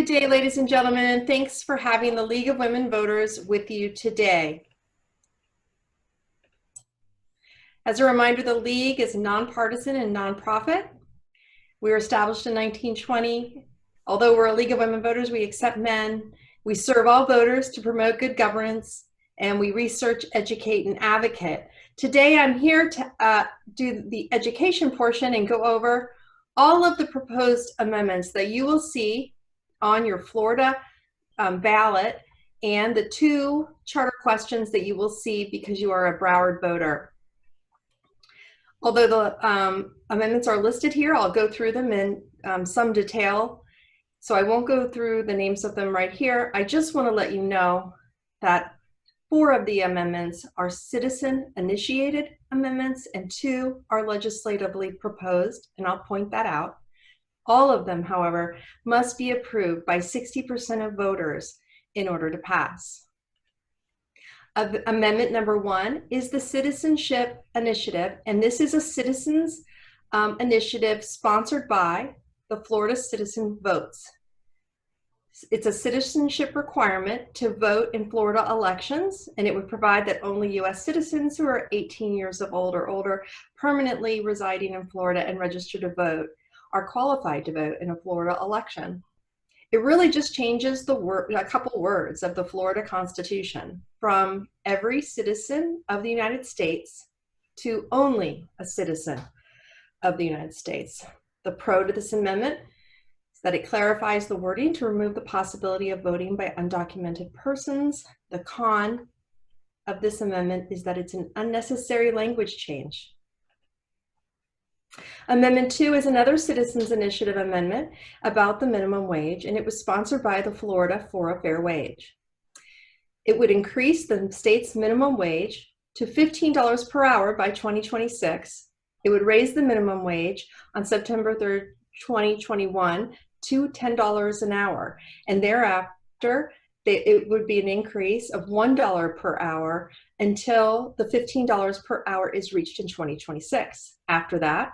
day, ladies and gentlemen. Thanks for having the League of Women Voters with you today. As a reminder, the League is nonpartisan and nonprofit. We were established in 1920. Although we're a League of Women Voters, we accept men. We serve all voters to promote good governance, and we research, educate, and advocate. Today, I'm here to do the education portion and go over all of the proposed amendments that you will see on your Florida ballot and the two charter questions that you will see because you are a Broward voter. Although the amendments are listed here, I'll go through them in some detail. So I won't go through the names of them right here. I just want to let you know that 4 of the amendments are citizen-initiated amendments and 2 are legislatively proposed, and I'll point that out. All of them, however, must be approved by 60% of voters in order to pass. Amendment number 1 is the Citizenship Initiative, and this is a citizens initiative sponsored by the Florida Citizen Votes. It's a citizenship requirement to vote in Florida elections, and it would provide that only U.S. citizens who are 18 years of old or older permanently residing in Florida and registered to vote are qualified to vote in a Florida election. It really just changes a couple words of the Florida Constitution from every citizen of the United States to only a citizen of the United States. The pro to this amendment is that it clarifies the wording to remove the possibility of voting by undocumented persons. The con of this amendment is that it's an unnecessary language change. Amendment 2 is another Citizens Initiative amendment about the minimum wage, and it was sponsored by the Florida for a Fair Wage. It would increase the state's minimum wage to $15 per hour by 2026. It would raise the minimum wage on September 3rd, 2021 to $10 an hour, and thereafter it would be an increase of $1 per hour until the $15 per hour is reached in 2026. After that,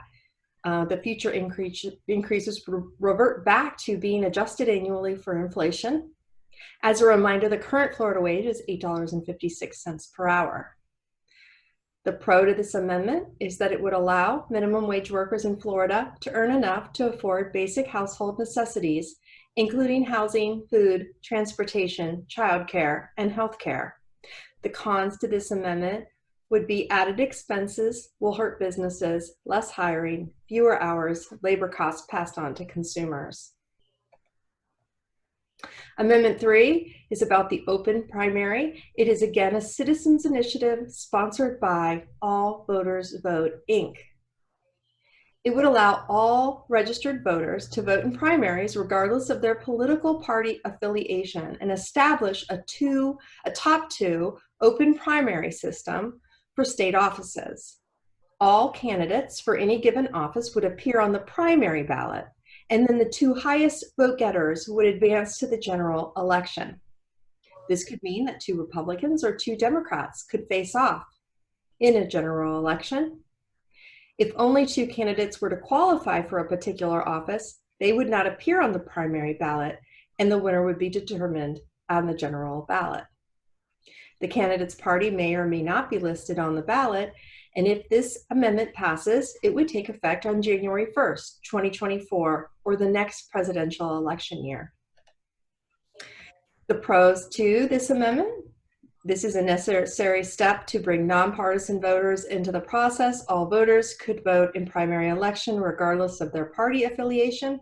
the future increases revert back to being adjusted annually for inflation. As a reminder, the current Florida wage is $8.56 per hour. The pro to this amendment is that it would allow minimum wage workers in Florida to earn enough to afford basic household necessities, including housing, food, transportation, childcare, and health care. The cons to this amendment would be added expenses will hurt businesses, less hiring, fewer hours, labor costs passed on to consumers. Amendment 3 is about the open primary. It is again a citizens initiative sponsored by All Voters Vote, Inc. It would allow all registered voters to vote in primaries regardless of their political party affiliation and establish a top 2 open primary system for state offices. All candidates for any given office would appear on the primary ballot, and then the 2 highest vote getters would advance to the general election. This could mean that 2 Republicans or 2 Democrats could face off in a general election. If only 2 candidates were to qualify for a particular office, they would not appear on the primary ballot, and the winner would be determined on the general ballot. The candidate's party may or may not be listed on the ballot, and if this amendment passes, it would take effect on January 1st, 2024, or the next presidential election year. The pros to this amendment: this is a necessary step to bring nonpartisan voters into the process. All voters could vote in primary election regardless of their party affiliation.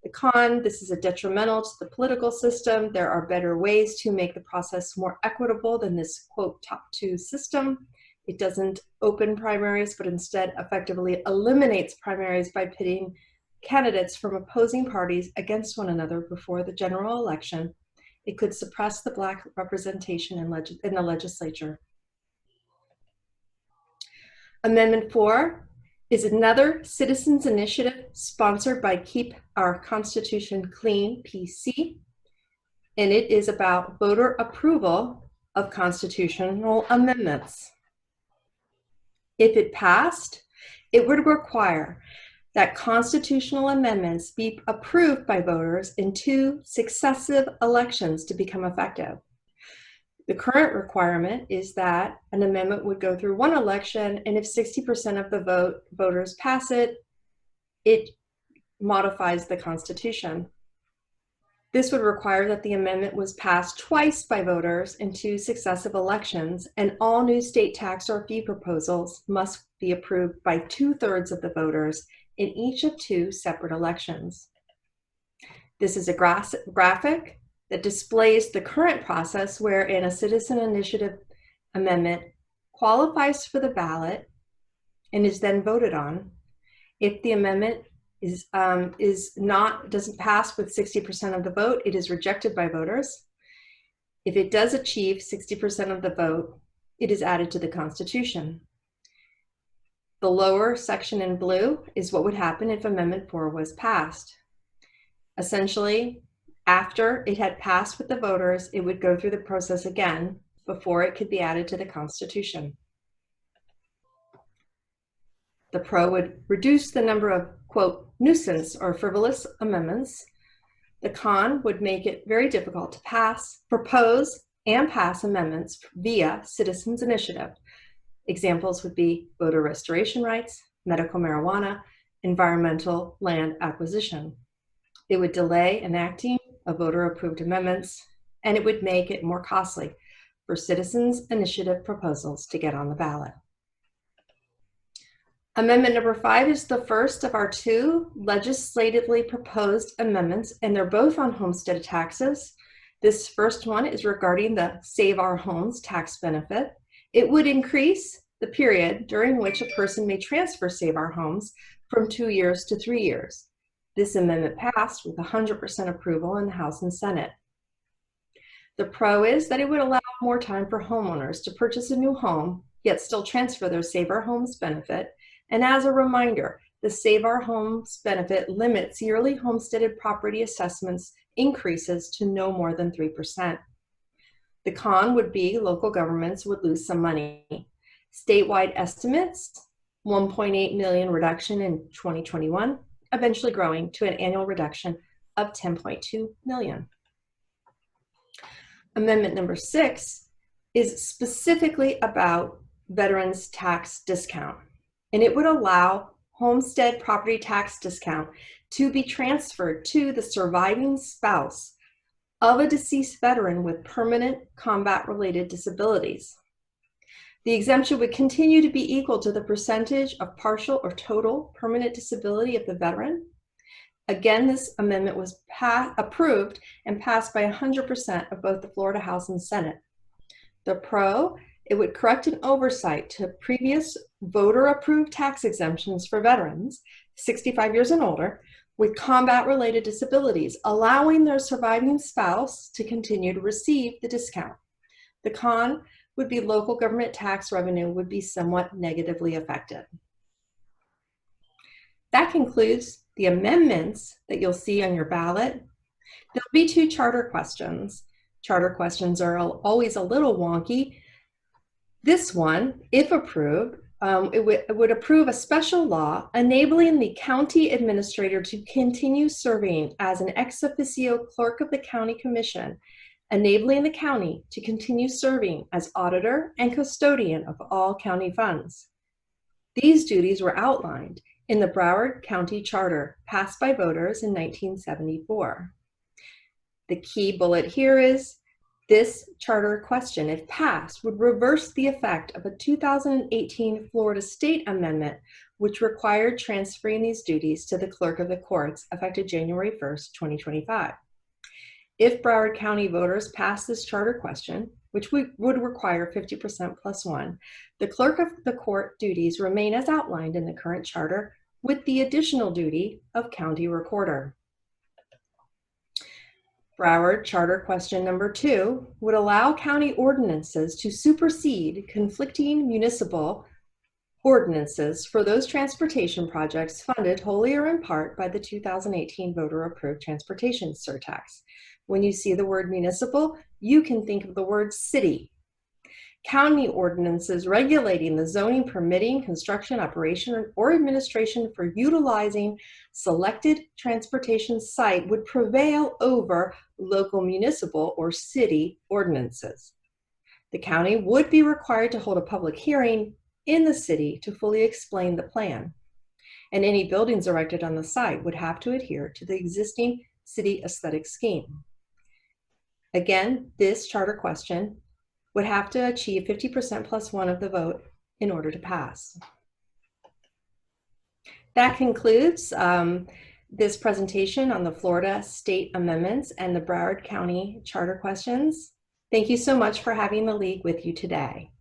The con: this is a detrimental to the political system. There are better ways to make the process more equitable than this, quote, top 2 system. It doesn't open primaries, but instead effectively eliminates primaries by pitting candidates from opposing parties against one another before the general election. It could suppress the Black representation in the legislature. Amendment 4 is another citizens initiative sponsored by Keep Our Constitution Clean, PC, and it is about voter approval of constitutional amendments. If it passed, it would require that constitutional amendments be approved by voters in 2 successive elections to become effective. The current requirement is that an amendment would go through 1 election, and if 60% of the voters pass it, it modifies the Constitution. This would require that the amendment was passed twice by voters in 2 successive elections, and all new state tax or fee proposals must be approved by 2/3 of the voters in each of 2 separate elections. This is a graphic that displays the current process wherein a citizen initiative amendment qualifies for the ballot and is then voted on. If the amendment doesn't pass with 60% of the vote, it is rejected by voters. If it does achieve 60% of the vote, it is added to the Constitution. The lower section in blue is what would happen if Amendment 4 was passed. Essentially, after it had passed with the voters, it would go through the process again before it could be added to the Constitution. The pro would reduce the number of, quote, nuisance or frivolous amendments. The con would make it very difficult to propose and pass amendments via citizens' initiative. Examples would be voter restoration rights, medical marijuana, environmental land acquisition. It would delay enacting of voter-approved amendments, and it would make it more costly for citizens' initiative proposals to get on the ballot. Amendment number 5 is the first of our 2 legislatively proposed amendments, and they're both on homestead taxes. This first one is regarding the Save Our Homes tax benefit. It would increase the period during which a person may transfer Save Our Homes from 2 years to 3 years. This amendment passed with 100% approval in the House and Senate. The pro is that it would allow more time for homeowners to purchase a new home, yet still transfer their Save Our Homes benefit. And as a reminder, the Save Our Homes benefit limits yearly homesteaded property assessments increases to no more than 3%. The con would be local governments would lose some money. Statewide estimates, 1.8 million reduction in 2021, eventually growing to an annual reduction of 10.2 million. Amendment number 6 is specifically about veterans tax discount, and it would allow homestead property tax discount to be transferred to the surviving spouse of a deceased veteran with permanent combat-related disabilities. The exemption would continue to be equal to the percentage of partial or total permanent disability of the veteran. Again, this amendment was approved and passed by 100% of both the Florida House and Senate. The pro, it would correct an oversight to previous voter-approved tax exemptions for veterans, 65 years and older, with combat-related disabilities, allowing their surviving spouse to continue to receive the discount. The con would be local government tax revenue would be somewhat negatively affected. That concludes the amendments that you'll see on your ballot. There'll be 2 charter questions. Charter questions are always a little wonky. This one, if approved, it would approve a special law enabling the county administrator to continue serving as an ex officio clerk of the county commission, enabling the county to continue serving as auditor and custodian of all county funds. These duties were outlined in the Broward County Charter passed by voters in 1974. The key bullet here is this charter question, if passed, would reverse the effect of a 2018 Florida state amendment, which required transferring these duties to the clerk of the courts effective January 1st, 2025. If Broward County voters pass this charter question, which would require 50% plus 1, the clerk of the court duties remain as outlined in the current charter with the additional duty of county recorder. Broward Charter Question number 2 would allow county ordinances to supersede conflicting municipal ordinances for those transportation projects funded wholly or in part by the 2018 voter-approved transportation surtax. When you see the word municipal, you can think of the word city. County ordinances regulating the zoning, permitting, construction, operation, or administration for utilizing selected transportation site would prevail over local municipal or city ordinances. The county would be required to hold a public hearing in the city to fully explain the plan, and any buildings erected on the site would have to adhere to the existing city aesthetic scheme. Again, this charter question would have to achieve 50% plus one of the vote in order to pass. That concludes this presentation on the Florida state amendments and the Broward County charter questions. Thank you so much for having the League with you today.